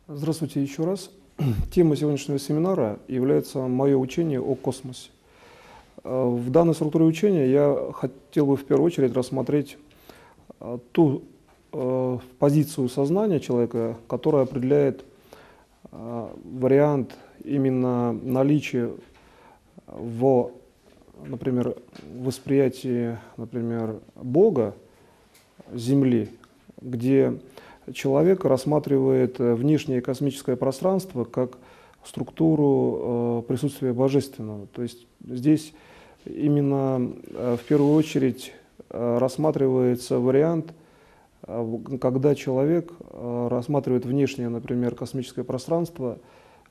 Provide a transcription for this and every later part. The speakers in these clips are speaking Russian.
Здравствуйте еще раз. Тема сегодняшнего семинара является мое учение о космосе. В данной структуре учения я хотел бы в первую очередь рассмотреть ту позицию сознания человека, которая определяет вариант именно наличия например, восприятии, например, Бога, Земли, где человек рассматривает внешнее космическое пространство как структуру присутствия Божественного. То есть здесь именно в первую очередь рассматривается вариант, когда человек рассматривает внешнее, например, космическое пространство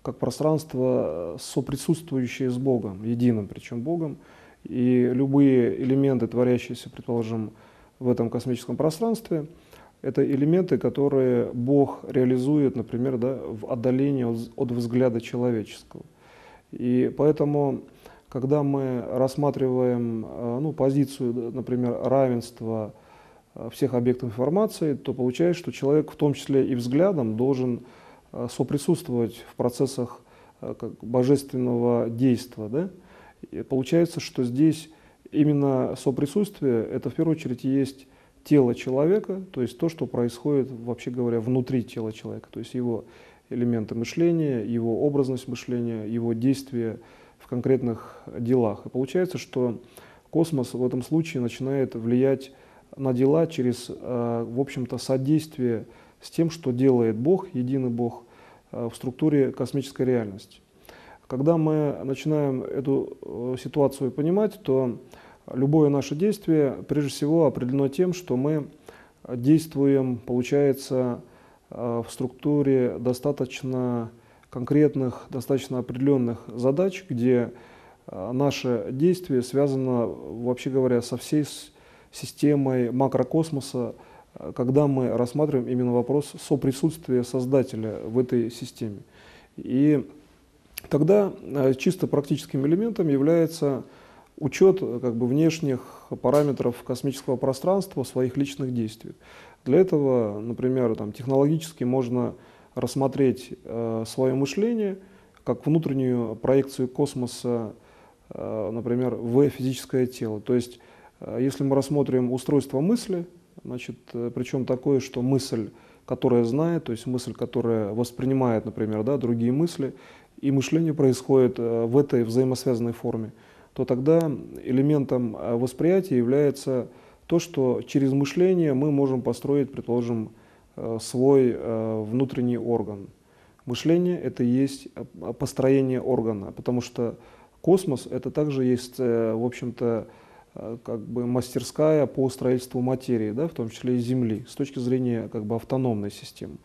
как пространство, соприсутствующее с Богом, единым причем Богом, и любые элементы, творящиеся, предположим, в этом космическом пространстве, это элементы, которые Бог реализует, например, в отдалении от взгляда человеческого. И поэтому, когда мы рассматриваем позицию, например, равенства всех объектов информации, то получается, что человек в том числе и взглядом должен соприсутствовать в процессах божественного действия. Да? И получается, что здесь именно соприсутствие – это в первую очередь есть тело человека, то есть то, что происходит, вообще говоря, внутри тела человека, то есть его элементы мышления, его образность мышления, его действия в конкретных делах. И получается, что космос в этом случае начинает влиять на дела через, в общем-то, содействие с тем, что делает Бог, единый Бог, в структуре космической реальности. Когда мы начинаем эту ситуацию понимать, то любое наше действие, прежде всего, определено тем, что мы действуем, получается, в структуре достаточно конкретных, достаточно определенных задач, где наше действие связано, вообще говоря, со всей системой макрокосмоса, когда мы рассматриваем именно вопрос соприсутствия Создателя в этой системе. И тогда чисто практическим элементом является учет внешних параметров космического пространства в своих личных действиях. Для этого, например, технологически можно рассмотреть свое мышление как внутреннюю проекцию космоса, например, в физическое тело. То есть, если мы рассмотрим устройство мысли, причем такое, что мысль, которая знает, то есть мысль, которая воспринимает, например, другие мысли, и мышление происходит в этой взаимосвязанной форме, то тогда элементом восприятия является то, что через мышление мы можем построить, предположим, свой внутренний орган. Мышление – это и есть построение органа, потому что космос – это также есть, в общем-то, мастерская по строительству материи, в том числе и Земли, с точки зрения автономной системы.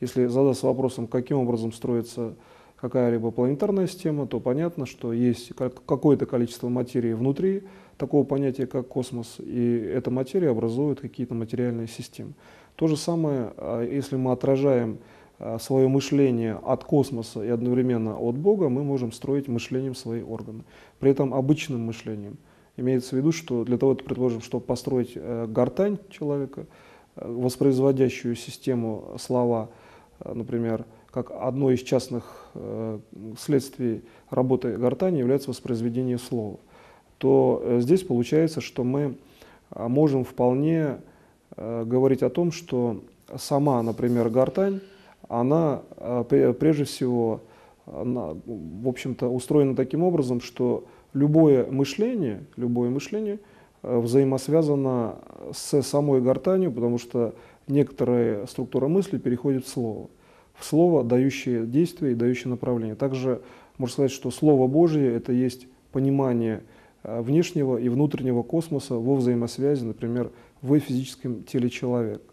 Если задаться вопросом, каким образом строится какая-либо планетарная система, то понятно, что есть какое-то количество материи внутри такого понятия, как космос, и эта материя образует какие-то материальные системы. То же самое, если мы отражаем свое мышление от космоса и одновременно от Бога, мы можем строить мышлением свои органы. При этом обычным мышлением. Имеется в виду, что для того, предположим, чтобы построить гортань человека, воспроизводящую систему слова, например, как одно из частных следствий работы гортани является воспроизведение слова, то здесь получается, что мы можем вполне говорить о том, что сама, например, гортань, она прежде всего, в общем-то, устроена таким образом, что любое мышление взаимосвязано с самой гортанью, потому что некоторая структура мысли переходит в слово, дающее действие и дающее направление. Также можно сказать, что Слово Божье – это есть понимание внешнего и внутреннего космоса во взаимосвязи, например, в физическом теле человека.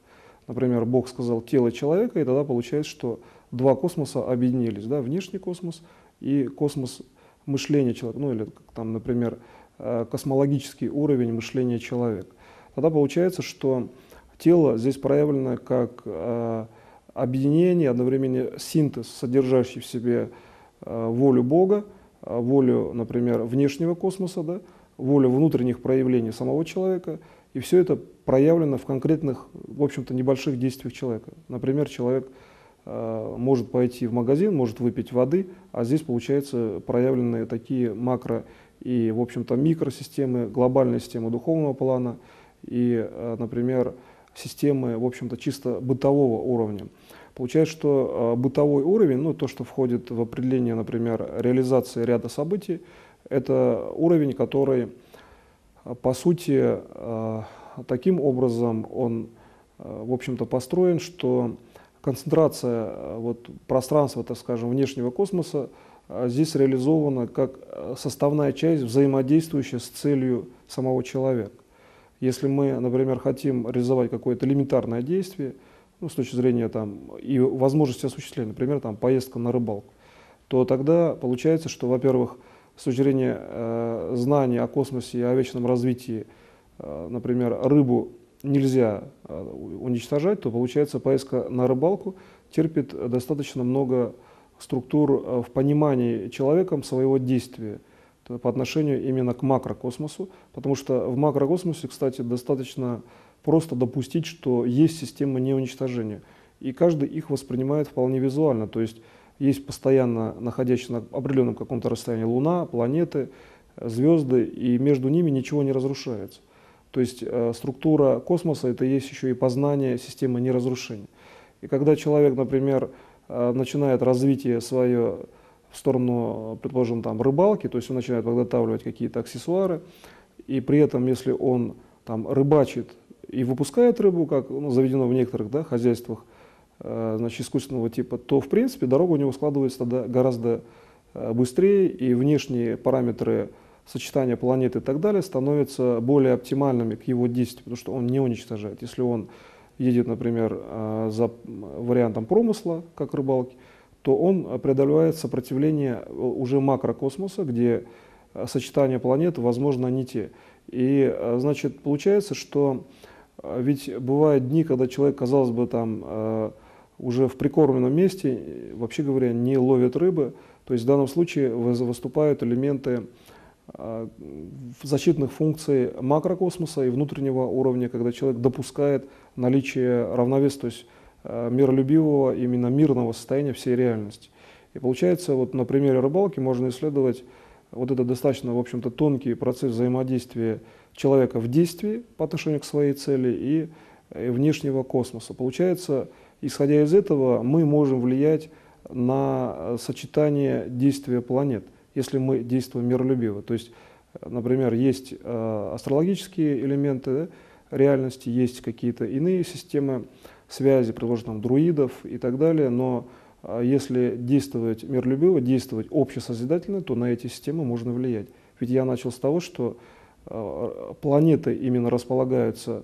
Например, Бог сказал «тело человека», и тогда получается, что два космоса объединились, внешний космос и космос мышления человека, или, например, космологический уровень мышления человека. Тогда получается, что тело здесь проявлено как объединение, одновременно синтез, содержащий в себе волю Бога, волю, например, внешнего космоса, волю внутренних проявлений самого человека, и все это проявлено в конкретных, в общем-то, небольших действиях человека. Например, человек может пойти в магазин, может выпить воды, а здесь, получается, проявлены такие макро- и, в общем-то, микросистемы, глобальная система духовного плана и, например, системы, в общем-то, чисто бытового уровня. Получается, что бытовой уровень, ну, то, что входит в определение, например, реализации ряда событий, это уровень, который, по сути, таким образом он, в общем-то, построен, что концентрация вот, пространства, так скажем, внешнего космоса здесь реализована как составная часть, взаимодействующая с целью самого человека. Если мы, например, хотим реализовать какое-то элементарное действие, ну, с точки зрения там, и возможности осуществления, например, там, поездка на рыбалку, то тогда получается, что, во-первых, с точки зрения знаний о космосе и о вечном развитии, например, рыбу нельзя уничтожать, то получается поездка на рыбалку терпит достаточно много структур в понимании человеком своего действия по отношению именно к макрокосмосу, потому что в макрокосмосе, кстати, достаточно просто допустить, что есть система неуничтожения, и каждый их воспринимает вполне визуально, то есть есть постоянно находящиеся на определенном каком-то расстоянии Луна, планеты, звезды, и между ними ничего не разрушается. То есть структура космоса — это есть еще и познание системы неразрушения. И когда человек, например, начинает развитие свое в сторону, предположим, там, рыбалки, то есть он начинает подготавливать какие-то аксессуары, и при этом, если он там, рыбачит и выпускает рыбу, как заведено в некоторых хозяйствах, значит, искусственного типа, то, в принципе, дорога у него складывается тогда гораздо быстрее, и внешние параметры сочетания планет и так далее становятся более оптимальными к его действию, потому что он не уничтожает. Если он едет, например, за вариантом промысла, как рыбалки, то он преодолевает сопротивление уже макрокосмоса, где сочетание планет, возможно, не те. И, значит, получается, что ведь бывают дни, когда человек, казалось бы, там уже в прикормленном месте, вообще говоря, не ловит рыбы. То есть в данном случае выступают элементы защитных функций макрокосмоса и внутреннего уровня, когда человек допускает наличие равновесия, то есть миролюбивого, именно мирного состояния всей реальности. И получается, вот на примере рыбалки можно исследовать вот этот достаточно, в общем-то, тонкий процесс взаимодействия человека в действии по отношению к своей цели и внешнего космоса. Получается, исходя из этого, мы можем влиять на сочетание действия планет, если мы действуем миролюбиво. То есть, например, есть астрологические элементы реальности, есть какие-то иные системы связи, предположим, друидов и так далее, но если действовать миролюбиво, действовать общесозидательно, то на эти системы можно влиять. Ведь я начал с того, что планеты именно располагаются,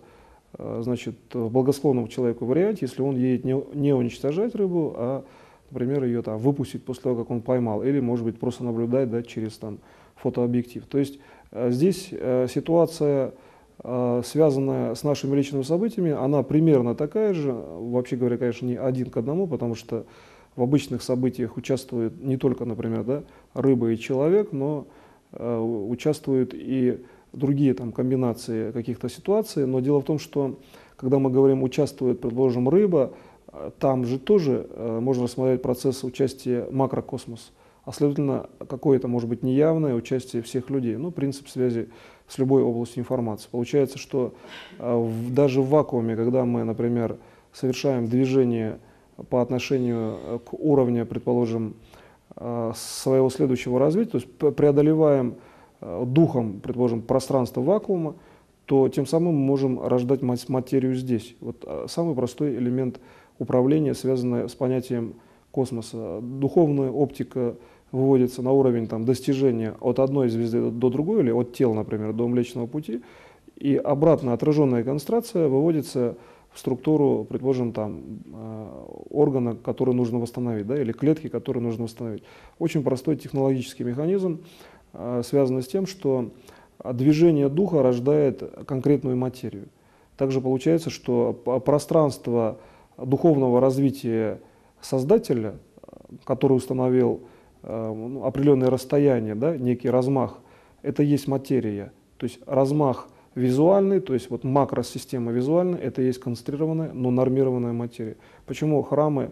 значит, в благосклонном человеку варианте, если он едет не уничтожать рыбу, а, например, ее там выпустить после того, как он поймал, или, может быть, просто наблюдать через там, фотообъектив. То есть здесь ситуация, связанная с нашими личными событиями, она примерно такая же, вообще говоря, конечно, не один к одному, потому что в обычных событиях участвуют не только, например, рыба и человек, но участвуют и другие там, комбинации каких-то ситуаций. Но дело в том, что когда мы говорим «участвует», предположим, рыба, там же тоже можно рассмотреть процесс участия макрокосмоса, а следовательно, какое-то, может быть, неявное участие всех людей. Ну, принцип связи с любой областью информации. Получается, что даже в вакууме, когда мы, например, совершаем движение по отношению к уровню, предположим, своего следующего развития, то есть преодолеваем духом, предположим, пространство вакуума, то тем самым мы можем рождать материю здесь. Вот самый простой элемент управления, связанный с понятием космоса. Духовная оптика выводится на уровень там, достижения от одной звезды до другой, или от тела, например, до Млечного Пути, и обратно отраженная концентрация выводится в структуру, предположим, там, органа, который нужно восстановить, или клетки, которые нужно восстановить. Очень простой технологический механизм, связанный с тем, что движение духа рождает конкретную материю. Также получается, что пространство духовного развития Создателя, который установил определенное расстояние, некий размах, это есть материя. То есть размах визуальный, то есть вот макросистема визуальная, это есть концентрированная, но нормированная материя. Почему храмы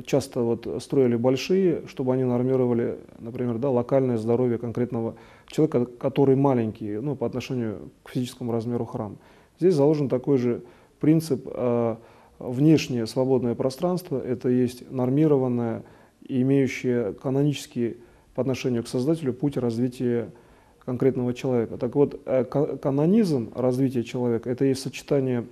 часто вот строили большие, чтобы они нормировали, например, да, локальное здоровье конкретного человека, который маленький, ну, по отношению к физическому размеру храма. Здесь заложен такой же принцип: внешнее свободное пространство – это есть нормированное и имеющее канонический по отношению к Создателю путь развития конкретного человека. Так вот, канонизм развития человека – это есть сочетание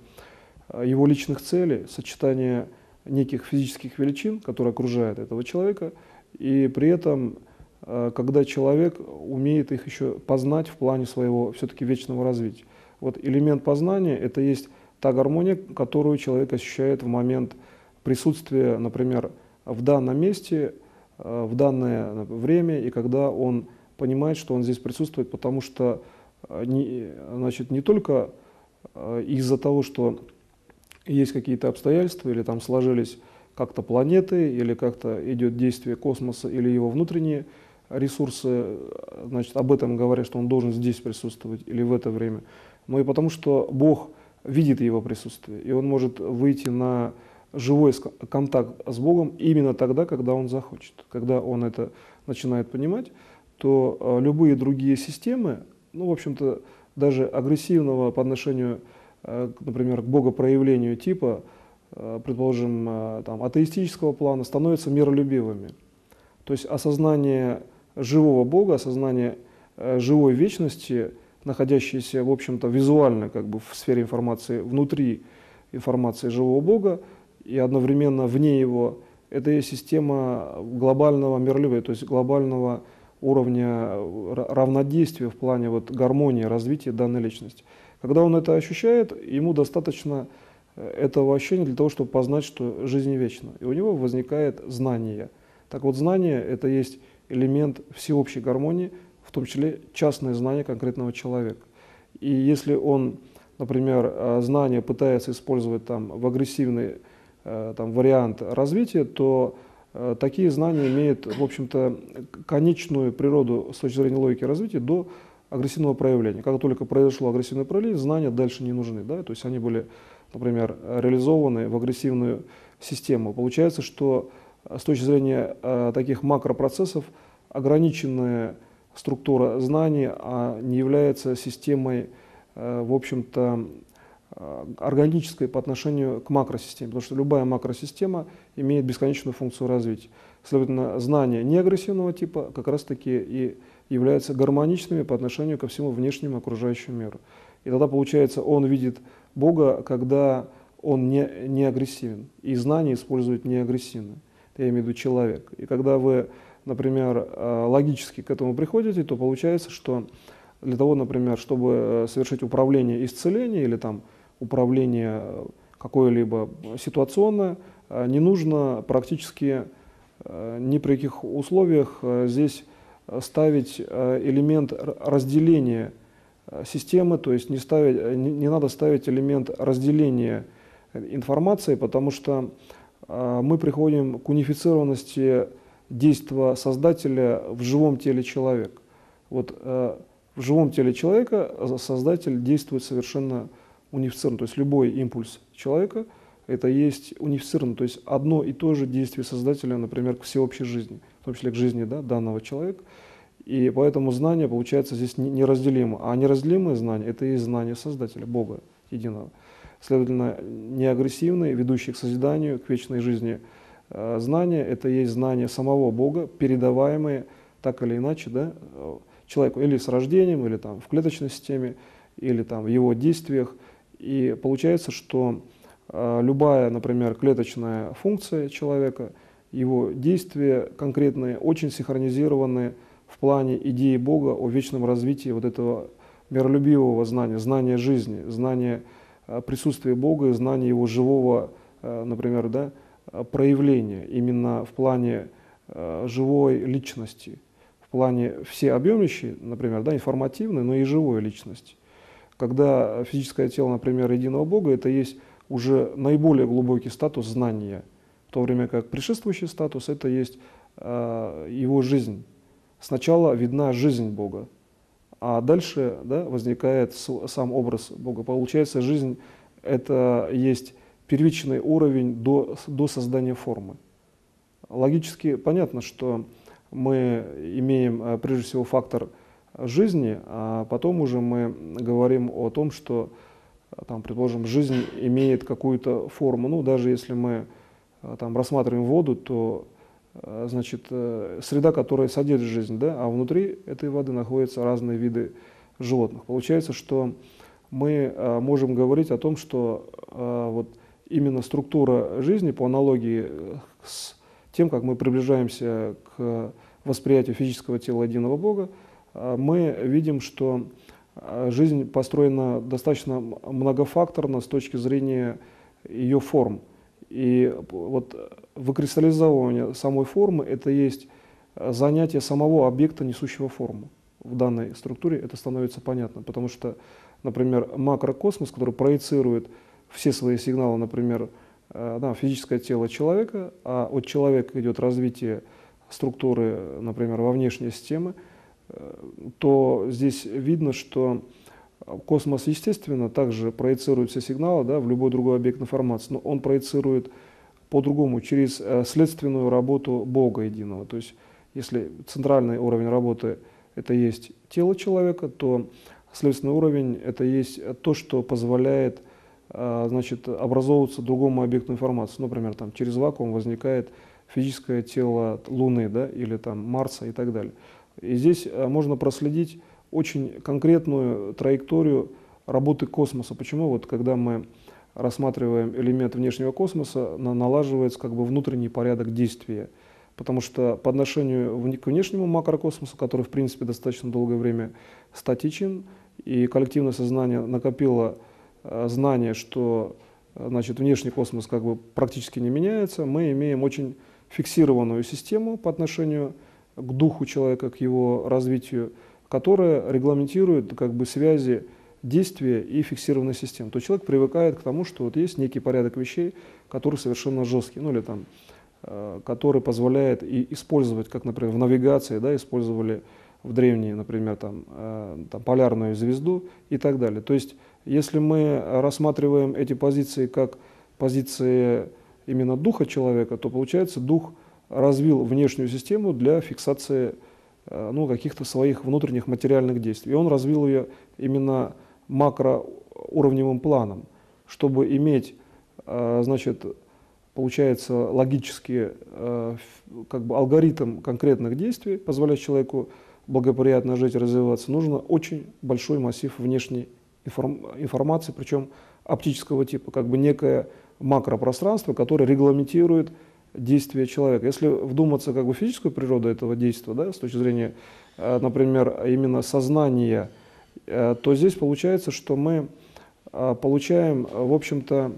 его личных целей, сочетание неких физических величин, которые окружают этого человека, и при этом, когда человек умеет их еще познать в плане своего все-таки вечного развития. Вот элемент познания – это есть та гармония, которую человек ощущает в момент присутствия, например, в данном месте, в данное время, и когда он понимает, что он здесь присутствует, потому что значит, не только из-за того, что есть какие-то обстоятельства, или там сложились как-то планеты, или как-то идет действие космоса, или его внутренние ресурсы, значит, об этом говорят, что он должен здесь присутствовать или в это время, но и потому, что Бог видит его присутствие, и он может выйти на живой контакт с Богом именно тогда, когда он захочет. Когда он это начинает понимать, то любые другие системы, ну, в общем-то, даже агрессивного по отношению, например, к богопроявлению типа, предположим, там, атеистического плана, становятся миролюбивыми. То есть осознание живого Бога, осознание живой вечности, находящейся, в общем-то, визуально как бы в сфере информации, внутри информации живого Бога и одновременно вне его, это и система глобального миролюбия, то есть глобального уровня равнодействия в плане вот гармонии развития данной личности. Когда он это ощущает, ему достаточно этого ощущения для того, чтобы познать, что жизнь вечна. И у него возникает знание. Так вот, знание – это есть элемент всеобщей гармонии, в том числе частное знание конкретного человека. И если он, например, знание пытается использовать там, в агрессивный там, вариант развития, то такие знания имеют, в общем-то, конечную природу с точки зрения логики развития до агрессивного проявления. Как только произошло агрессивное проявление, знания дальше не нужны. Да? То есть они были, например, реализованы в агрессивную систему. Получается, что с точки зрения таких макропроцессов ограниченная структура знаний не является системой, в общем-то, органической по отношению к макросистеме, потому что любая макросистема имеет бесконечную функцию развития. Следовательно, знания неагрессивного типа как раз-таки и являются гармоничными по отношению ко всему внешнему окружающему миру. И тогда, получается, он видит Бога, когда он не агрессивен, и знания использует неагрессивно. Я имею в виду человек. И когда вы, например, логически к этому приходите, то получается, что для того, например, чтобы совершить управление исцеления или там управление какое-либо ситуационное, не нужно практически ни при каких условиях здесь ставить элемент разделения системы, то есть не надо ставить элемент разделения информации, потому что мы приходим к унифицированности действия Создателя в живом теле человека. Вот в живом теле человека Создатель действует совершенно унифицированно, то есть любой импульс человека это есть унифицированно, то есть одно и то же действие Создателя, например, к всеобщей жизни, в том числе к жизни, да, данного человека. И поэтому знание получается здесь неразделимо. А неразделимое знание это и есть знание Создателя, Бога единого. Следовательно, неагрессивные, ведущие к созиданию, к вечной жизни знания, это и есть знание самого Бога, передаваемые так или иначе, да, человеку или с рождением, или там, в клеточной системе, или там, в его действиях. И получается, что любая, например, клеточная функция человека, его действия конкретные, очень синхронизированы в плане идеи Бога о вечном развитии вот этого миролюбивого знания, знания жизни, знания присутствия Бога и знания его живого, например, да, проявления именно в плане живой личности, в плане всеобъемлющей, например, да, информативной, но и живой личности. Когда физическое тело, например, единого Бога, это есть уже наиболее глубокий статус знания, в то время как предшествующий статус это есть его жизнь. Сначала видна жизнь Бога, а дальше, да, возникает сам образ Бога. Получается, жизнь это есть первичный уровень до создания формы. логически понятно, что мы имеем прежде всего фактор жизни, а потом уже мы говорим о том, что, там, предположим, жизнь имеет какую-то форму. Ну, даже если мы там рассматриваем воду, то значит, среда, которая содержит жизнь, да, а внутри этой воды находятся разные виды животных. Получается, что мы можем говорить о том, что вот именно структура жизни, по аналогии с тем, как мы приближаемся к восприятию физического тела единого Бога, мы видим, что жизнь построена достаточно многофакторно с точки зрения ее форм. И вот выкристаллизовывание самой формы – это есть занятие самого объекта, несущего форму. В данной структуре это становится понятно, потому что, например, макрокосмос, который проецирует все свои сигналы, например, на физическое тело человека, а от человека идет развитие структуры, например, во внешней системе, то здесь видно, что космос, естественно, также проецирует все сигналы, да, в любой другой объект информации, но он проецирует по-другому, через следственную работу Бога единого. То есть, если центральный уровень работы – это есть тело человека, то следственный уровень – это есть то, что позволяет, значит, образовываться другому объекту информации. Например, там, через вакуум возникает физическое тело Луны, да, или там, Марса и так далее. И здесь можно проследить очень конкретную траекторию работы космоса. Почему? Вот, когда мы рассматриваем элемент внешнего космоса, налаживается как бы внутренний порядок действия. Потому что по отношению к внешнему макрокосмосу, который в принципе достаточно долгое время статичен, и коллективное сознание накопило знание, что, значит, внешний космос как бы практически не меняется, мы имеем очень фиксированную систему по отношению к духу человека, к его развитию, которая регламентирует как бы связи действия и фиксированной системы. То человек привыкает к тому, что вот есть некий порядок вещей, который совершенно жесткий, ну или там, который позволяет и использовать, как, например, в навигации, да, использовали в древние, например, там полярную звезду и так далее. То есть, если мы рассматриваем эти позиции как позиции именно духа человека, то получается, дух развил внешнюю систему для фиксации каких-то своих внутренних материальных действий. И он развил ее именно макроуровневым планом, чтобы иметь, значит, получается, логический как бы алгоритм конкретных действий, позволяющий человеку благоприятно жить и развиваться, нужно очень большой массив внешней информации, причем оптического типа, как бы некое макропространство, которое регламентирует действия человека. Если вдуматься как бы в физическую природу этого действия, да, с точки зрения, например, именно сознания, то здесь получается, что мы получаем, в общем-то,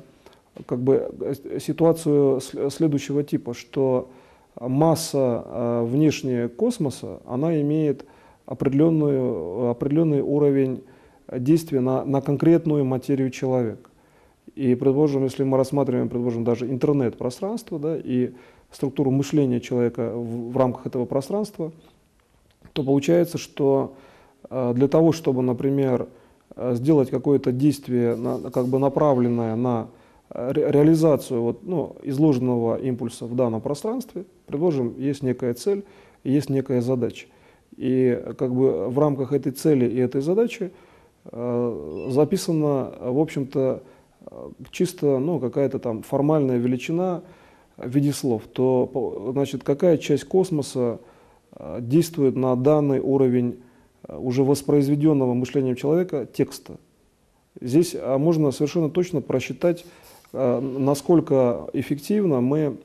как бы ситуацию следующего типа, что масса внешняя космоса, она имеет определенный уровень действия на конкретную материю человека. И, предположим, если мы рассматриваем, предположим, даже интернет-пространство, да, и структуру мышления человека в рамках этого пространства, то получается, что для того, чтобы, например, сделать какое-то действие, как бы направленное на реализацию изложенного импульса в данном пространстве, предположим, есть некая цель и есть некая задача. И как бы в рамках этой цели и этой задачи записана, в общем-то, чисто какая-то там формальная величина в виде слов, то, значит, какая часть космоса действует на данный уровень уже воспроизведенного мышлением человека текста. Здесь можно совершенно точно просчитать, насколько эффективно мы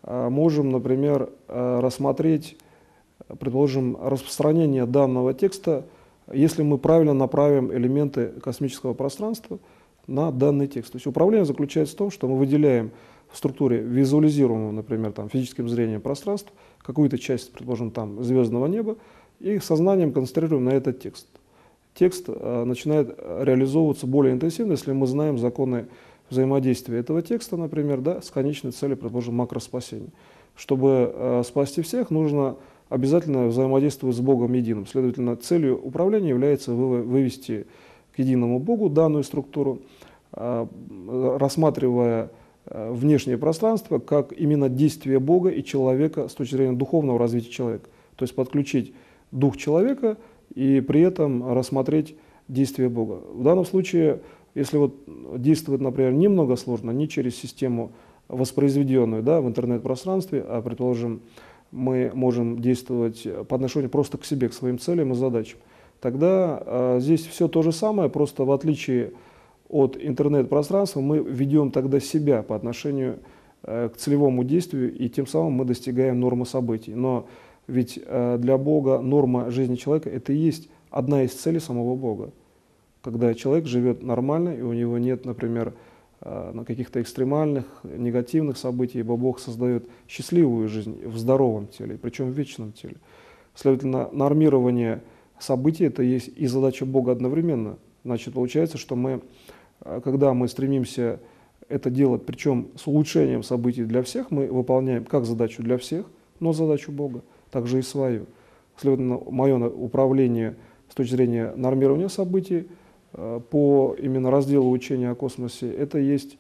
можем, например, рассмотреть, предположим, распространение данного текста, если мы правильно направим элементы космического пространства на данный текст. То есть управление заключается в том, что мы выделяем в структуре визуализируемого, например, там, физическим зрением пространства какую-то часть, предположим, там, звездного неба, и сознанием концентрируем на этот текст. Текст начинает реализовываться более интенсивно, если мы знаем законы взаимодействия этого текста, например, да, с конечной целью, предположим, макроспасения. Чтобы спасти всех, нужно обязательно взаимодействовать с Богом единым. Следовательно, целью управления является вывести к единому Богу данную структуру, рассматривая внешнее пространство как именно действие Бога и человека с точки зрения духовного развития человека. То есть подключить дух человека и при этом рассмотреть действие Бога. В данном случае, если вот действовать, например, немного сложно, не через систему воспроизведенную, да, в интернет-пространстве, а, предположим, мы можем действовать по отношению просто к себе, к своим целям и задачам, тогда здесь все то же самое, просто в отличие от интернет-пространства мы ведем тогда себя по отношению к целевому действию, и тем самым мы достигаем нормы событий. Но ведь для Бога норма жизни человека – это и есть одна из целей самого Бога. Когда человек живет нормально, и у него нет, например, каких-то экстремальных, негативных событий, ибо Бог создает счастливую жизнь в здоровом теле, причем в вечном теле. Следовательно, нормирование событий – это есть и задача Бога одновременно. Значит, получается, что мы, когда мы стремимся это делать, причем с улучшением событий для всех, мы выполняем как задачу для всех, но задачу Бога, также и свою. Следовательно, мое управление с точки зрения нормирования событий по именно разделу учения о космосе, это есть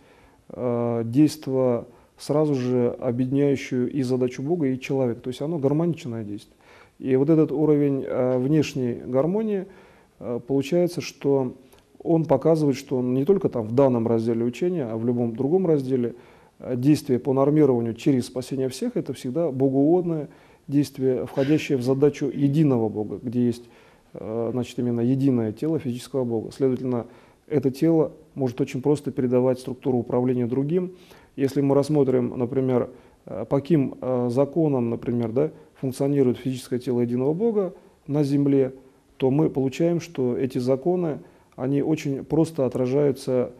действие, сразу же объединяющее и задачу Бога, и человека. То есть оно гармоничное действие. И вот этот уровень внешней гармонии, получается, что он показывает, что он не только там в данном разделе учения, а в любом другом разделе действие по нормированию через спасение всех – это всегда богоугодное действие, входящее в задачу единого Бога, где есть, значит, именно единое тело физического Бога. Следовательно, это тело может очень просто передавать структуру управления другим. Если мы рассмотрим, например, по каким законам, например, да, функционирует физическое тело единого Бога на Земле, то мы получаем, что эти законы, они очень просто отражаются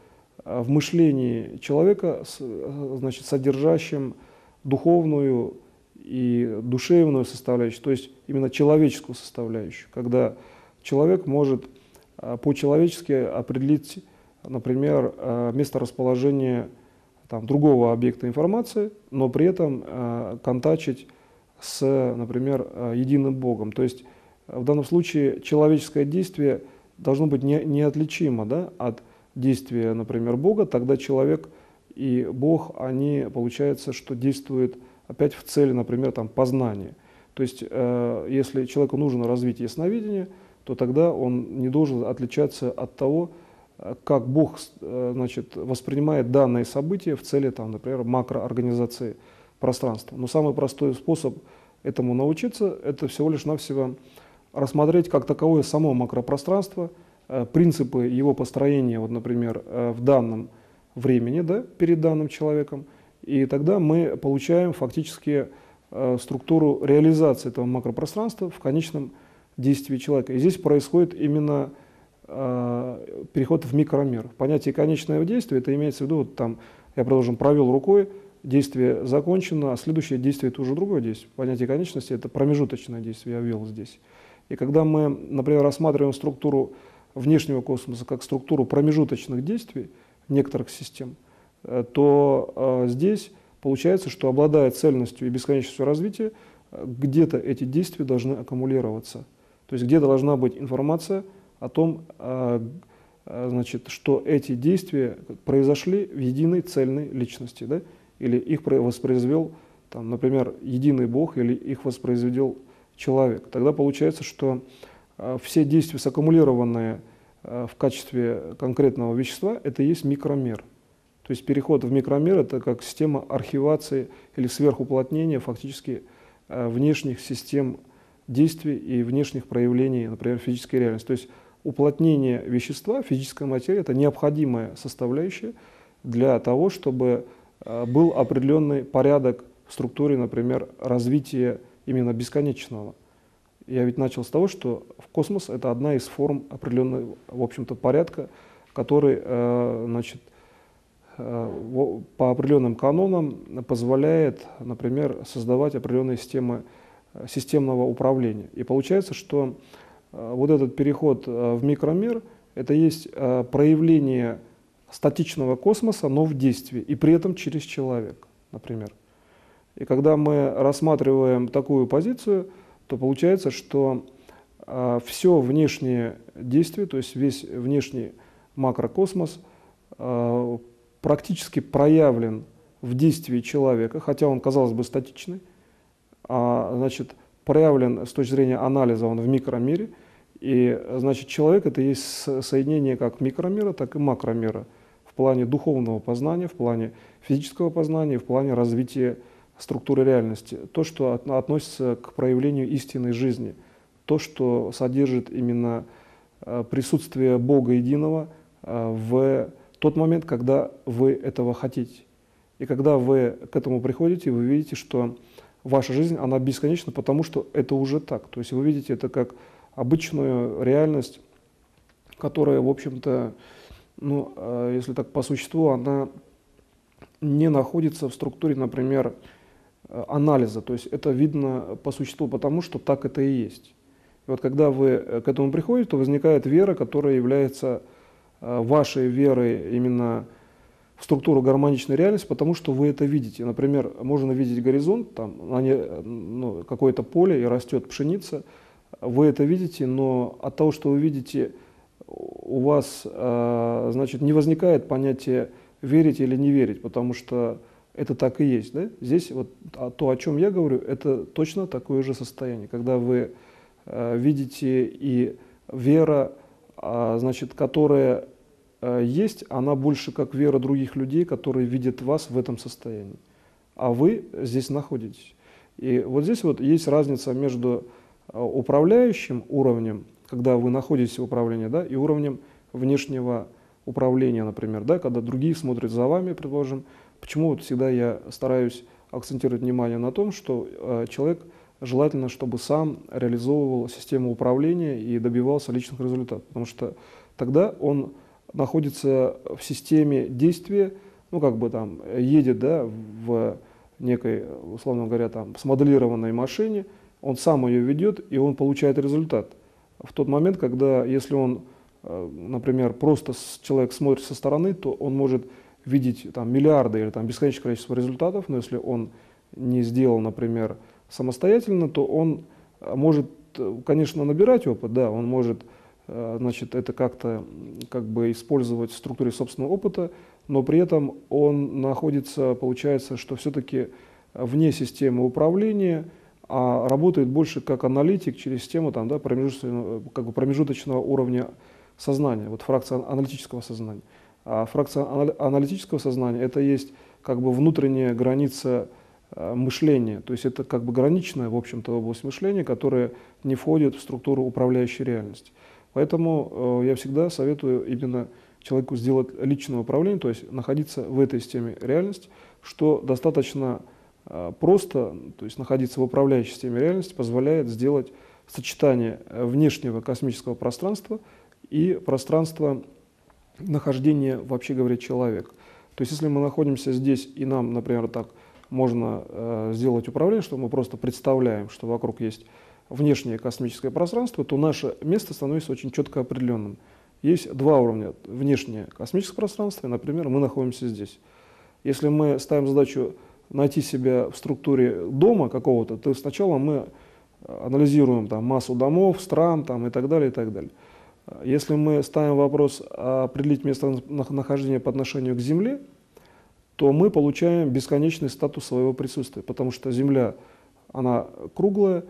в мышлении человека, значит, содержащим духовную и душевную составляющую, то есть именно человеческую составляющую, когда человек может по-человечески определить, например, месторасположение там, другого объекта информации, но при этом контачить с, например, единым Богом. То есть в данном случае человеческое действие должно быть неотличимо, да, от действия, например, Бога. Тогда человек и Бог, они, получается, что действуют опять в цели, например, там, познания. То есть если человеку нужно развитие ясновидения, то тогда он не должен отличаться от того, как Бог, значит, воспринимает данные события в цели, там, например, макроорганизации пространства. Но самый простой способ этому научиться – это всего лишь навсего рассмотреть как таковое само макропространство, принципы его построения, вот, например, в данном времени, да, перед данным человеком, и тогда мы получаем фактически структуру реализации этого макропространства в конечном действии человека. И здесь происходит именно переход в микромир. Понятие «конечное действие» — это имеется в виду, вот там я, продолжим, провел рукой, действие закончено, а следующее действие — это уже другое действие. Понятие конечности — это промежуточное действие, я ввел здесь. И когда мы, например, рассматриваем структуру внешнего космоса как структуру промежуточных действий некоторых систем, то здесь получается, что, обладая цельностью и бесконечностью развития, где-то эти действия должны аккумулироваться. То есть где-то должна быть информация о том, значит, что эти действия произошли в единой цельной личности, да? Или их воспроизвел, там, например, единый Бог, или их воспроизвел человек. Тогда получается, что все действия, саккумулированные в качестве конкретного вещества, это и есть микромир. То есть переход в микромир – это как система архивации или сверхуплотнения фактически внешних систем действий и внешних проявлений, например, физической реальности. То есть уплотнение вещества, физической материи – это необходимая составляющая для того, чтобы был определенный порядок в структуре, например, развития именно бесконечного. Я ведь начал с того, что космос – это одна из форм определенного, в общем-то, порядка, который, значит, по определенным канонам позволяет, например, создавать определенные системы системного управления. И получается, что вот этот переход в микромир – это есть проявление статичного космоса, но в действии, и при этом через человека, например. И когда мы рассматриваем такую позицию, то получается, что все внешнее действие, то есть весь внешний макрокосмос практически проявлен в действии человека, хотя он, казалось бы, статичный, значит, проявлен с точки зрения анализа он в микромире, и, значит, человек — это есть соединение как микромира, так и макромира в плане духовного познания, в плане физического познания, в плане развития структуры реальности. То, что относится к проявлению истинной жизни, то, что содержит именно присутствие Бога Единого в тот момент, когда вы этого хотите. И когда вы к этому приходите, вы видите, что ваша жизнь, она бесконечна, потому что это уже так. То есть вы видите это как обычную реальность, которая, в общем-то, ну, если так по существу, она не находится в структуре, например, анализа. То есть это видно по существу, потому что так это и есть. И вот когда вы к этому приходите, то возникает вера, которая является вашей верой именно в структуру гармоничной реальности, потому что вы это видите. Например, можно видеть горизонт, там ну, какое-то поле и растет пшеница, вы это видите, но от того, что вы видите, у вас, значит, не возникает понятия верить или не верить, потому что это так и есть. Да? Здесь вот то, о чем я говорю, это точно такое же состояние, когда вы видите, и вера, значит, которая есть, она больше как вера других людей, которые видят вас в этом состоянии, а вы здесь находитесь. И вот здесь вот есть разница между управляющим уровнем, когда вы находитесь в управлении, да, и уровнем внешнего управления, например, да, когда другие смотрят за вами, предположим. Почему вот всегда я стараюсь акцентировать внимание на том, что человек желательно, чтобы сам реализовывал систему управления и добивался личных результатов, потому что тогда он находится в системе действия, ну как бы там едет, да, в некой, условно говоря, там смоделированной машине, он сам ее ведет, и он получает результат. В тот момент, когда, если он, например, просто человек смотрит со стороны, то он может видеть там миллиарды или там бесконечное количество результатов, но если он не сделал, например, самостоятельно, то он может, конечно, набирать опыт, да, он может, значит, это как-то как бы использовать в структуре собственного опыта, но при этом он находится, получается, что все-таки вне системы управления, а работает больше как аналитик через систему там, да, промежуточного уровня сознания, вот фракция аналитического сознания. А фракция аналитического сознания — это есть как бы внутренняя граница мышления, то есть это как бы граничная, в общем-то, область мышления, которая не входит в структуру управляющей реальности. Поэтому я всегда советую именно человеку сделать личное управление, то есть находиться в этой системе реальности, что достаточно просто, то есть находиться в управляющей системе реальности позволяет сделать сочетание внешнего космического пространства и пространства нахождения, вообще говоря, человека. То есть если мы находимся здесь и нам, например, так можно сделать управление, что мы просто представляем, что вокруг есть внешнее космическое пространство, то наше место становится очень четко определенным. Есть два уровня: внешнее космическое пространство, и, например, мы находимся здесь. Если мы ставим задачу найти себя в структуре дома какого-то, то сначала мы анализируем там массу домов, стран там, и так далее, и так далее. Если мы ставим вопрос определить местонахождение по отношению к Земле, то мы получаем бесконечный статус своего присутствия, потому что Земля, она круглая,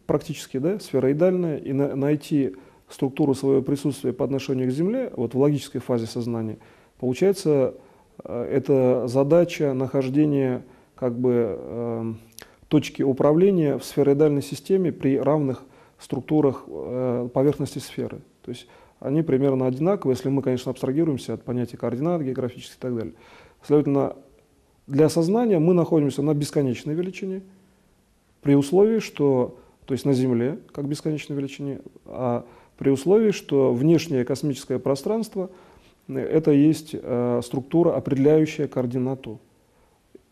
практически, да, сфероидальная, и найти структуру своего присутствия по отношению к Земле, вот в логической фазе сознания, получается, это задача нахождения как бы точки управления в сфероидальной системе при равных структурах поверхности сферы. То есть они примерно одинаковы, если мы, конечно, абстрагируемся от понятия координат географических и так далее. Следовательно, для сознания мы находимся на бесконечной величине, при условии, что, то есть на Земле, как бесконечной величине, а при условии, что внешнее космическое пространство — это есть структура, определяющая координату.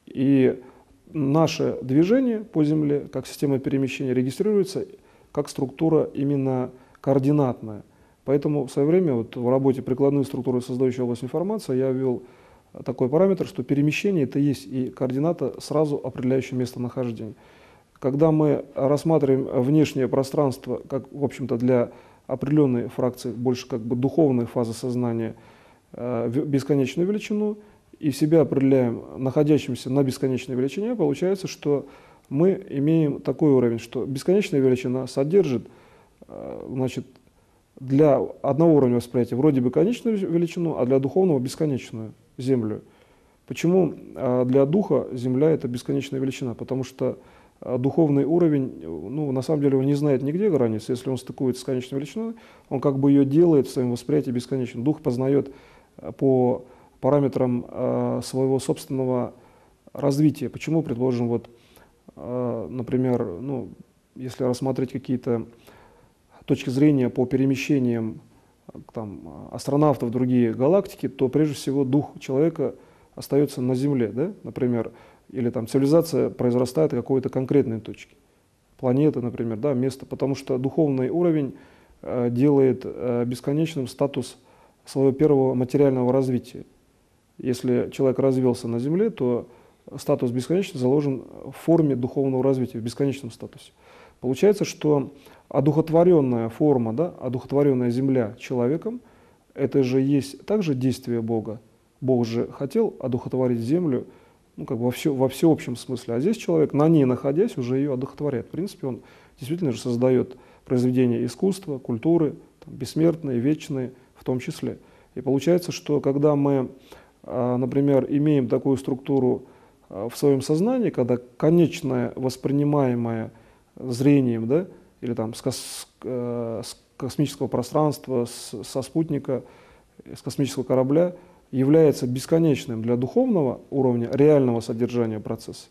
И наше движение по Земле, как система перемещения, регистрируется как структура именно координатная. Поэтому в свое время вот в работе «Прикладные структуры, создающие область информации» я ввел такой параметр, что перемещение — это есть и координата, сразу определяющая местонахождение. Когда мы рассматриваем внешнее пространство, как, в общем-то, для определенной фракции, больше как бы духовной фазы сознания, бесконечную величину, и себя определяем находящимся на бесконечной величине, получается, что мы имеем такой уровень, что бесконечная величина содержит, значит, для одного уровня восприятия вроде бы конечную величину, а для духовного бесконечную Землю. Почему для духа Земля — это бесконечная величина? Потому что духовный уровень, ну, на самом деле он не знает нигде границ. Если он стыкуется с конечной величиной, он как бы ее делает в своем восприятии бесконечным. Дух познает по параметрам своего собственного развития. Почему, предположим, вот, например, ну, если рассмотреть какие-то точки зрения по перемещениям там, астронавтов в другие галактики, то прежде всего дух человека остается на Земле, да, например, или там цивилизация произрастает в какой-то конкретной точке, планета, например, да, место, потому что духовный уровень делает бесконечным статус своего первого материального развития. Если человек развился на Земле, то статус бесконечный заложен в форме духовного развития, в бесконечном статусе. Получается, что одухотворенная форма, да, одухотворенная Земля человеком, это же есть также действие Бога. Бог же хотел одухотворить Землю, ну, как бы во всеобщем смысле, а здесь человек, на ней находясь, уже ее одухотворяет. В принципе, он действительно же создает произведения искусства, культуры, там, бессмертные, вечные в том числе. И получается, что когда мы, например, имеем такую структуру в своем сознании, когда конечное воспринимаемое зрением, да, или там с космического пространства, со спутника, с космического корабля, является бесконечным для духовного уровня реального содержания процесса,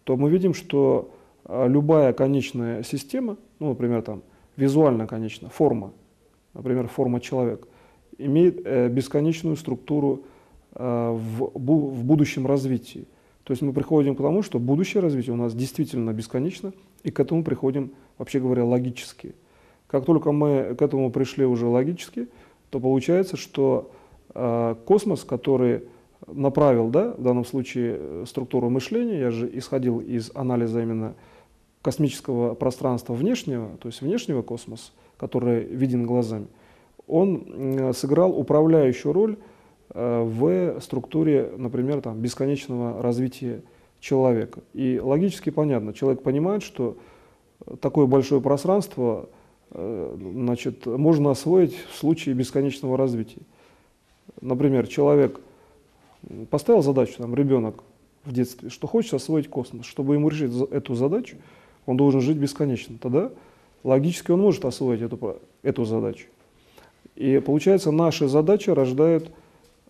то мы видим, что любая конечная система, ну, например, там, визуально конечная форма, например, форма человека, имеет бесконечную структуру в будущем развитии. То есть мы приходим к тому, что будущее развитие у нас действительно бесконечно, и к этому приходим, вообще говоря, логически. Как только мы к этому пришли уже логически, то получается, что космос, который направил, да, в данном случае структуру мышления, я же исходил из анализа именно космического пространства внешнего, то есть внешнего космоса, который виден глазами, он сыграл управляющую роль в структуре, например, там, бесконечного развития человека. И логически понятно, человек понимает, что такое большое пространство, значит, можно освоить в случае бесконечного развития. Например, человек поставил задачу, там, ребенок в детстве, что хочет освоить космос. Чтобы ему решить эту задачу, он должен жить бесконечно. Тогда логически он может освоить эту задачу. И получается, наши задачи рождают,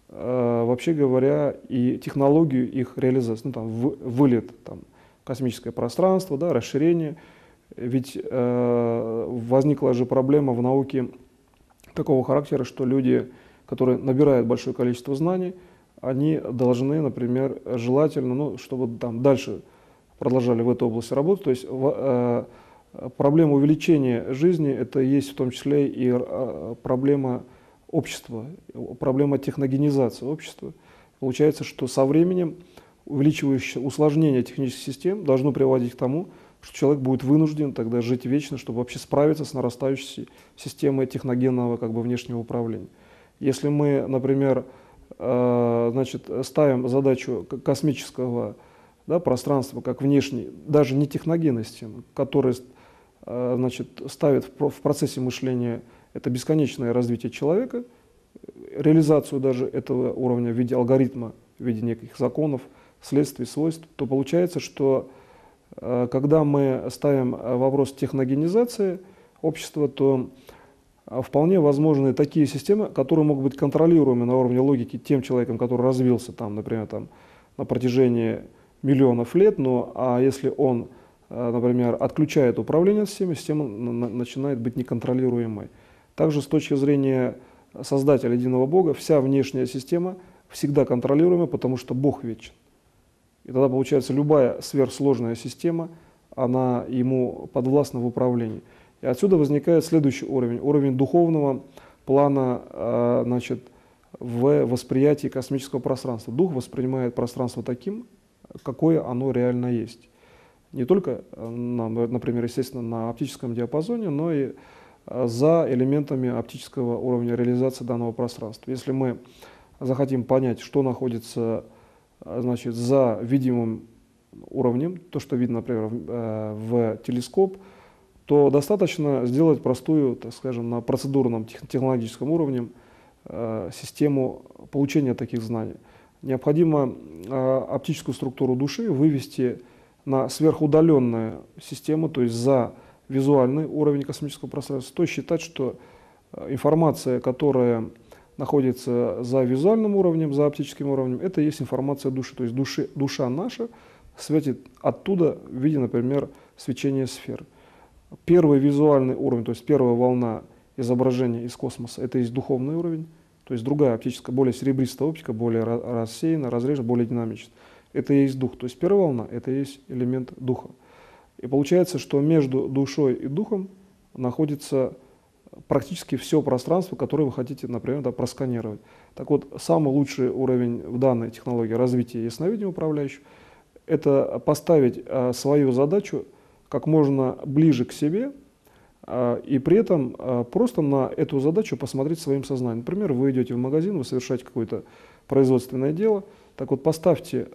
вообще говоря, и технологию их реализации. Ну, там, вылет, там, космическое пространство, да, расширение. Ведь возникла же проблема в науке такого характера, что люди, которые набирают большое количество знаний, они должны, например, желательно, ну, чтобы там дальше продолжали в этой области работать. То есть проблема увеличения жизни — это есть в том числе и проблема общества, проблема техногенизации общества. Получается, что со временем увеличивающее усложнение технических систем должно приводить к тому, что человек будет вынужден тогда жить вечно, чтобы вообще справиться с нарастающей системой техногенного, как бы, внешнего управления. Если мы, например, значит, ставим задачу космического, да, пространства как внешней, даже не техногенной системы, которая, значит, ставит в процессе мышления это бесконечное развитие человека, реализацию даже этого уровня в виде алгоритма, в виде неких законов, следствий, свойств, то получается, что когда мы ставим вопрос техногенизации общества, то вполне возможны такие системы, которые могут быть контролируемы на уровне логики тем человеком, который развился там, например, там, на протяжении миллионов лет, но если он, например, отключает управление системой, система начинает быть неконтролируемой. Также с точки зрения Создателя единого Бога, вся внешняя система всегда контролируема, потому что Бог вечен. И тогда получается любая сверхсложная система, она ему подвластна в управлении. И отсюда возникает следующий уровень, уровень духовного плана, значит, в восприятии космического пространства. Дух воспринимает пространство таким, какое оно реально есть. Не только, например, естественно, на оптическом диапазоне, но и за элементами оптического уровня реализации данного пространства. Если мы захотим понять, что находится, значит, за видимым уровнем, то, что видно, например, в телескоп, то достаточно сделать простую, так скажем, на процедурном технологическом уровне систему получения таких знаний. Необходимо оптическую структуру души вывести на сверхудаленную систему, то есть за визуальный уровень космического пространства. То есть считать, что информация, которая находится за визуальным уровнем, за оптическим уровнем, это и есть информация души. То есть душа наша светит оттуда в виде, например, свечения сфер. Первый визуальный уровень, то есть первая волна изображения из космоса, это и есть духовный уровень. То есть другая оптическая, более серебристая оптика, более рассеянная, разрежена, более динамичная. Это и есть дух. То есть первая волна – это и есть элемент духа. И получается, что между душой и духом находится практически все пространство, которое вы хотите, например, да, просканировать. Так вот, самый лучший уровень в данной технологии развития ясновидения управляющего – это поставить свою задачу как можно ближе к себе, и при этом просто на эту задачу посмотреть своим сознанием. Например, вы идете в магазин, вы совершаете какое-то производственное дело. Так вот, поставьте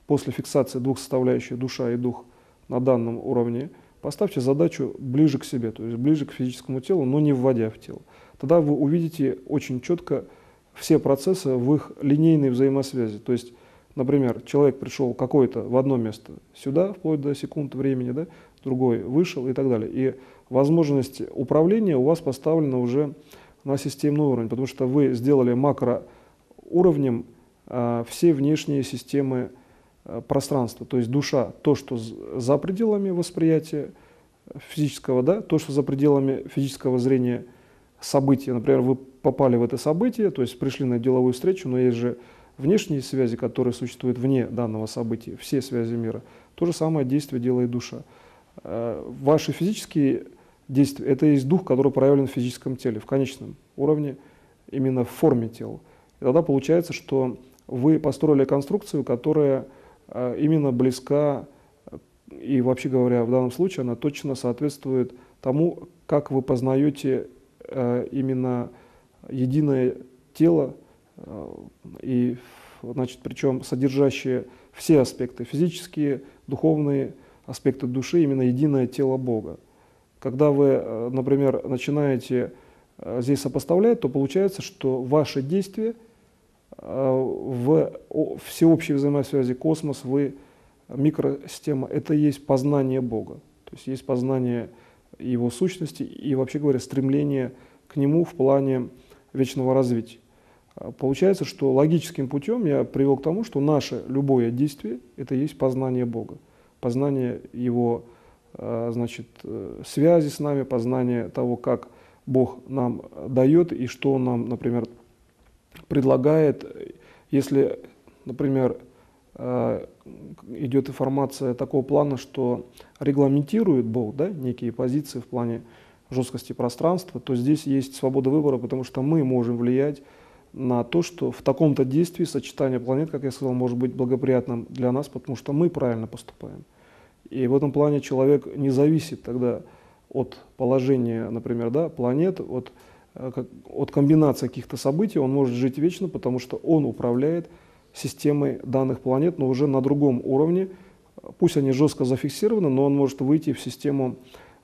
после фиксации двух составляющих, душа и дух, на данном уровне, поставьте задачу ближе к себе, то есть ближе к физическому телу, но не вводя в тело. Тогда вы увидите очень четко все процессы в их линейной взаимосвязи. То есть, например, человек пришел какой-то в одно место сюда, вплоть до секунд времени, да, другой вышел и так далее. И возможность управления у вас поставлена уже на системный уровень, потому что вы сделали макроуровнем все внешние системы пространства. То есть душа, то, что за пределами восприятия физического, да, то, что за пределами физического зрения события. Например, вы попали в это событие, то есть пришли на деловую встречу, но есть же внешние связи, которые существуют вне данного события, все связи мира. То же самое действие делает душа. Ваши физические действия – это есть дух, который проявлен в физическом теле, в конечном уровне, именно в форме тела. И тогда получается, что вы построили конструкцию, которая именно близка, и вообще говоря, в данном случае она точно соответствует тому, как вы познаете именно единое тело, и, значит, причем содержащее все аспекты физические, духовные аспекты души, именно единое тело Бога. Когда вы, например, начинаете здесь сопоставлять, то получается, что ваши действия в всеобщей взаимосвязи космос, вы, микросистема, это есть познание Бога. То есть познание Его сущности и, вообще говоря, стремление к Нему в плане вечного развития. Получается, что логическим путем я привел к тому, что наше любое действие – это есть познание Бога, познание Его, значит, связи с нами, познание того, как Бог нам дает и что Он нам, например, предлагает. Если, например, идет информация такого плана, что регламентирует Бог, да, некие позиции в плане жесткости пространства, то здесь есть свобода выбора, потому что мы можем влиять на то, что в таком-то действии сочетание планет, как я сказал, может быть благоприятным для нас, потому что мы правильно поступаем. И в этом плане человек не зависит тогда от положения, например, да, планет, от комбинации каких-то событий, он может жить вечно, потому что он управляет системой данных планет, но уже на другом уровне. Пусть они жестко зафиксированы, но он может выйти в систему,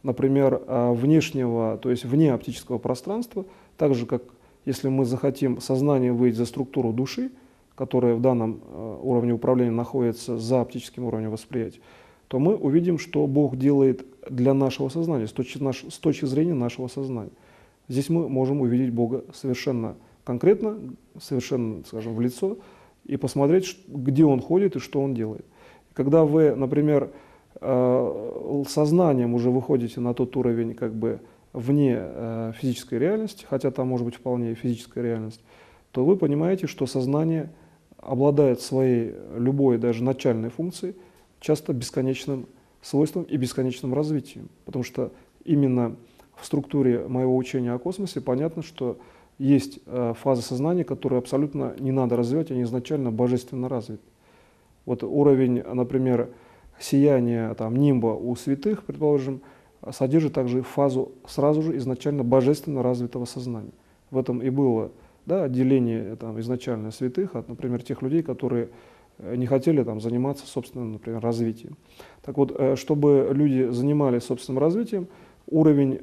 например, внешнего, то есть вне оптического пространства, так же, как если мы захотим сознанием выйти за структуру души, которая в данном уровне управления находится за оптическим уровнем восприятия, то мы увидим, что Бог делает для нашего сознания, с точки зрения нашего сознания. Здесь мы можем увидеть Бога совершенно конкретно, совершенно, скажем, в лицо, и посмотреть, где Он ходит и что Он делает. Когда вы, например, сознанием уже выходите на тот уровень как бы вне физической реальности, хотя там может быть вполне физическая реальность, то вы понимаете, что сознание обладает своей любой даже начальной функцией, часто бесконечным свойством и бесконечным развитием. Потому что именно в структуре моего учения о космосе понятно, что есть фазы сознания, которые абсолютно не надо развивать, они изначально божественно развиты. Вот уровень, например, сияния там, нимба у святых, предположим, содержит также фазу сразу же изначально божественно развитого сознания. В этом и было да, отделение там, изначально святых от, например, тех людей, которые не хотели там, заниматься собственным, например, развитием. Так вот, чтобы люди занимались собственным развитием, уровень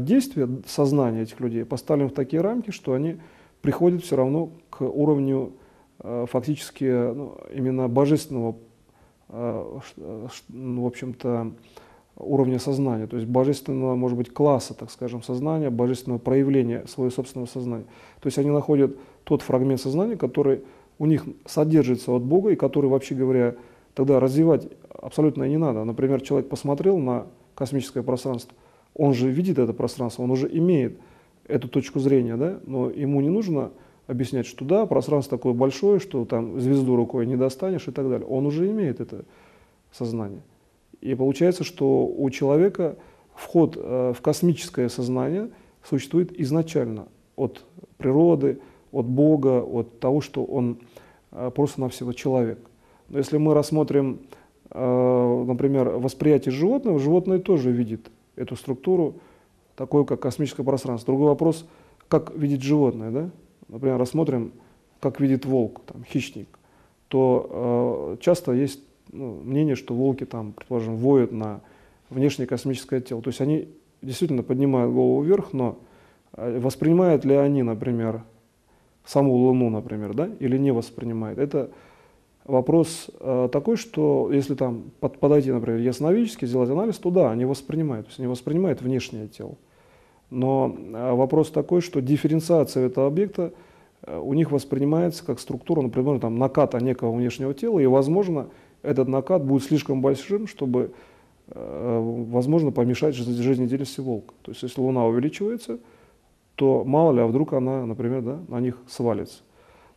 действия сознания этих людей поставлен в такие рамки, что они приходят все равно к уровню фактически именно божественного, в общем-то, уровня сознания, то есть божественного, может быть, класса, так скажем, сознания, божественного проявления своего собственного сознания. То есть они находят тот фрагмент сознания, который у них содержится от Бога и который, вообще говоря, тогда развивать абсолютно не надо. Например, человек посмотрел на космическое пространство, он же видит это пространство, он уже имеет эту точку зрения, да? Но ему не нужно объяснять, что да, пространство такое большое, что там звезду рукой не достанешь и так далее. Он уже имеет это сознание. И получается, что у человека вход в космическое сознание существует изначально от природы, от Бога, от того, что он просто-навсего человек. Но если мы рассмотрим, например, восприятие животного, животное тоже видит эту структуру, такую, как космическое пространство. Другой вопрос, как видит животное, да? Например, рассмотрим, как видит волк, там, хищник, то часто есть мнение, что волки, там, предположим, воют на внешнее космическое тело. То есть они действительно поднимают голову вверх, но воспринимают ли они, например, саму Луну, например, да, или не воспринимают? Это вопрос такой, что если там подойти, например, ясновидчески, сделать анализ, то да, они воспринимают, то есть они воспринимают внешнее тело. Но вопрос такой, что дифференциация этого объекта у них воспринимается как структура, например, там, наката некого внешнего тела, и, возможно, этот накат будет слишком большим, чтобы, возможно, помешать жизнедеятельности волка. То есть, если Луна увеличивается, то мало ли, а вдруг она, например, да, на них свалится.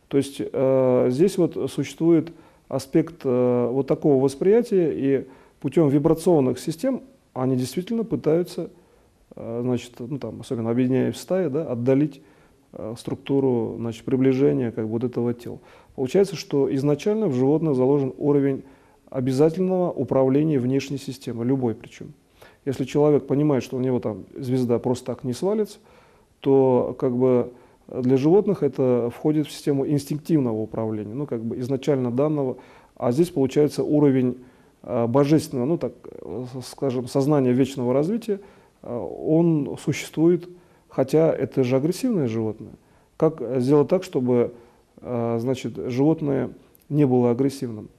То есть, здесь вот существует аспект вот такого восприятия, и путем вибрационных систем они действительно пытаются, значит, ну, там, особенно объединяясь в стаи, да, отдалить структуру, значит, приближения как бы, вот этого тела. Получается, что изначально в животных заложен уровень обязательного управления внешней системой, любой причем. Если человек понимает, что у него там звезда просто так не свалится, то как бы для животных это входит в систему инстинктивного управления, ну как бы изначально данного, а здесь получается уровень божественного, ну так скажем, сознания вечного развития, он существует, хотя это же агрессивное животное. Как сделать так, чтобы, значит, животное не было агрессивным?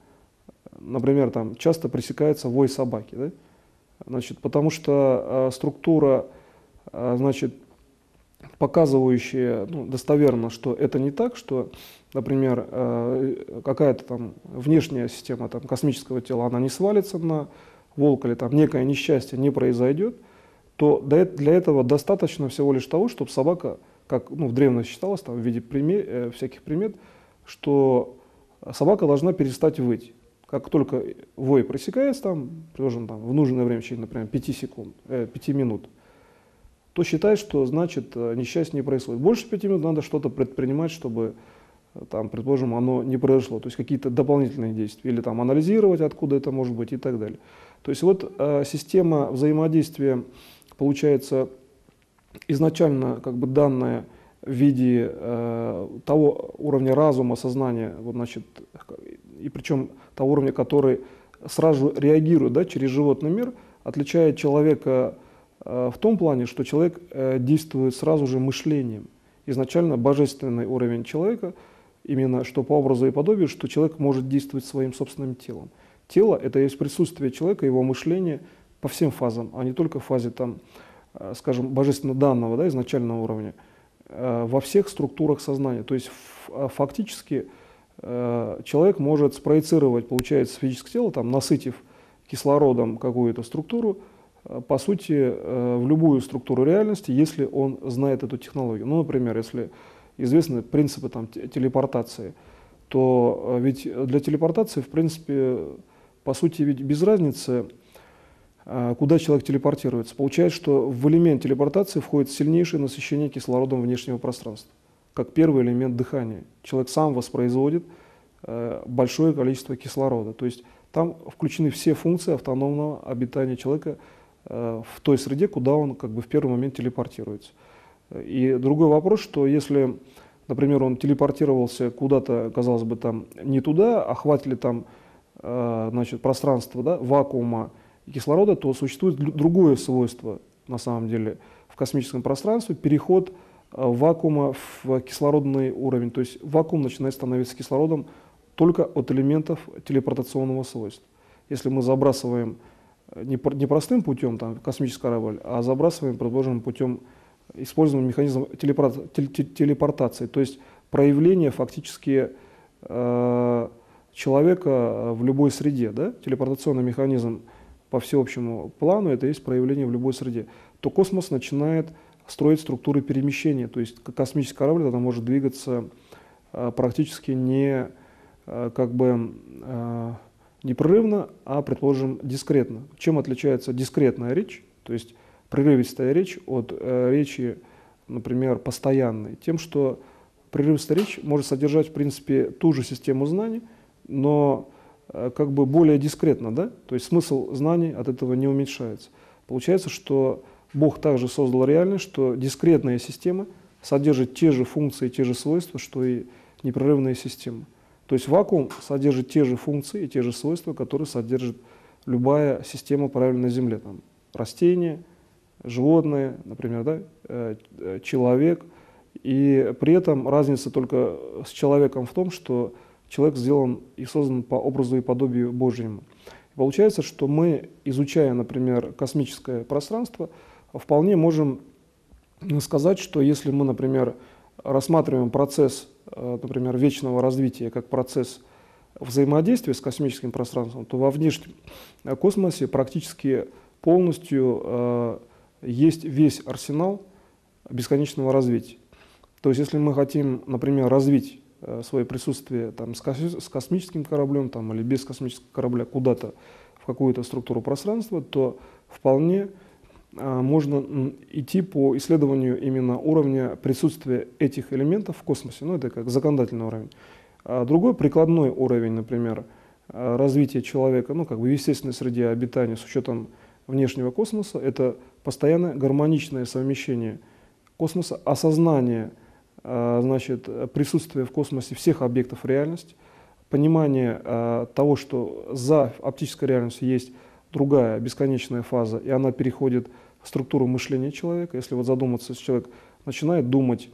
Например, там часто пресекается вой собаки, да? Значит, потому что структура, значит, показывающая достоверно, что это не так, что, например, какая-то там внешняя система там, космического тела, она не свалится на волка или там некое несчастье не произойдет, то для этого достаточно всего лишь того, чтобы собака, как в древности считалось, там, в виде всяких примет, что собака должна перестать выть. Как только вой пресекается, там, предложим, там, в нужное время, в течение, например, 5 минут, то считает, что значит несчастье не происходит. Больше 5 минут надо что-то предпринимать, чтобы, там, предположим, оно не произошло. То есть какие-то дополнительные действия. Или там, анализировать, откуда это может быть и так далее. То есть вот система взаимодействия получается изначально как бы данная в виде того уровня разума, сознания, вот, значит, и причем того уровня, который сразу реагирует, да, через животный мир, отличает человека в том плане, что человек действует сразу же мышлением. Изначально божественный уровень человека, именно что по образу и подобию, что человек может действовать своим собственным телом. Тело – это есть присутствие человека, его мышление по всем фазам, а не только в фазе, там, скажем, божественно данного, да, изначального уровня, во всех структурах сознания. То есть фактически человек может спроецировать, получается, физическое тело, там, насытив кислородом какую-то структуру, по сути, в любую структуру реальности, если он знает эту технологию. Ну, например, если известны принципы там, телепортации, то ведь для телепортации, в принципе, по сути, ведь без разницы, куда человек телепортируется. Получается, что в элемент телепортации входит сильнейшее насыщение кислородом внешнего пространства, как первый элемент дыхания. Человек сам воспроизводит большое количество кислорода. То есть там включены все функции автономного обитания человека в той среде, куда он как бы в первый момент телепортируется. И другой вопрос, что если например, он телепортировался куда-то, казалось бы, там не туда, а хватит ли там значит, пространства, да, вакуума и кислорода, то существует другое свойство на самом деле в космическом пространстве — переход вакуума в кислородный уровень. То есть вакуум начинает становиться кислородом только от элементов телепортационного свойства. Если мы забрасываем не простым путем там, космический корабль, а забрасываем, предположим, путем используем механизм телепортации, то есть проявление фактически человека в любой среде, да? Телепортационный механизм по всеобщему плану — это есть проявление в любой среде, то космос начинает строить структуры перемещения, то есть космический корабль тогда может двигаться практически не как бы непрерывно, а, предположим, дискретно. Чем отличается дискретная речь, то есть прерывистая речь, от речи, например, постоянной? Тем, что прерывистая речь может содержать, в принципе, ту же систему знаний, но как бы более дискретно, да? То есть смысл знаний от этого не уменьшается. Получается, что Бог также создал реальность, что дискретная система содержит те же функции, те же свойства, что и непрерывная система. То есть вакуум содержит те же функции и те же свойства, которые содержит любая система, параллельно на Земле. Там, растения, животные, например, да, человек. И при этом разница только с человеком в том, что человек сделан и создан по образу и подобию Божьему. И получается, что мы, изучая, например, космическое пространство, вполне можем сказать, что если мы, например, рассматриваем процесс, например, вечного развития как процесс взаимодействия с космическим пространством, то во внешнем космосе практически полностью есть весь арсенал бесконечного развития. То есть если мы хотим, например, развить свое присутствие там, с космическим кораблем там, или без космического корабля куда-то в какую-то структуру пространства, то вполне можно идти по исследованию именно уровня присутствия этих элементов в космосе. Ну, это как законодательный уровень. А другой прикладной уровень, например, развития человека, ну, как бы в естественной среде обитания с учетом внешнего космоса, это постоянное гармоничное совмещение космоса, осознание, значит, присутствия в космосе всех объектов реальности, понимание того, что за оптической реальностью есть другая бесконечная фаза, и она переходит в структуру мышления человека. Если вот задуматься, если человек начинает думать,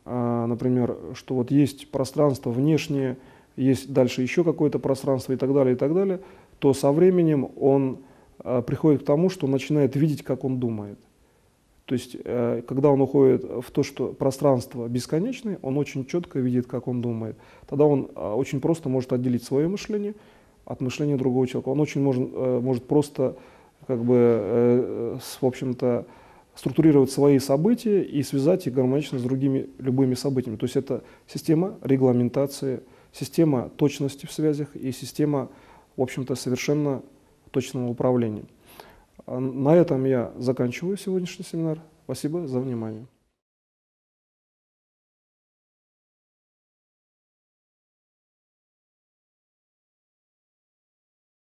например, что вот есть пространство внешнее, есть дальше еще какое-то пространство и так далее, то со временем он приходит к тому, что он начинает видеть, как он думает. То есть, когда он уходит в то, что пространство бесконечное, он очень четко видит, как он думает. Тогда он очень просто может отделить свое мышление от мышления другого человека. Он очень может просто, как бы, в общем-то, структурировать свои события и связать их гармонично с другими любыми событиями. То есть это система регламентации, система точности в связях и система, в общем-то, совершенно точного управления. На этом я заканчиваю сегодняшний семинар. Спасибо за внимание.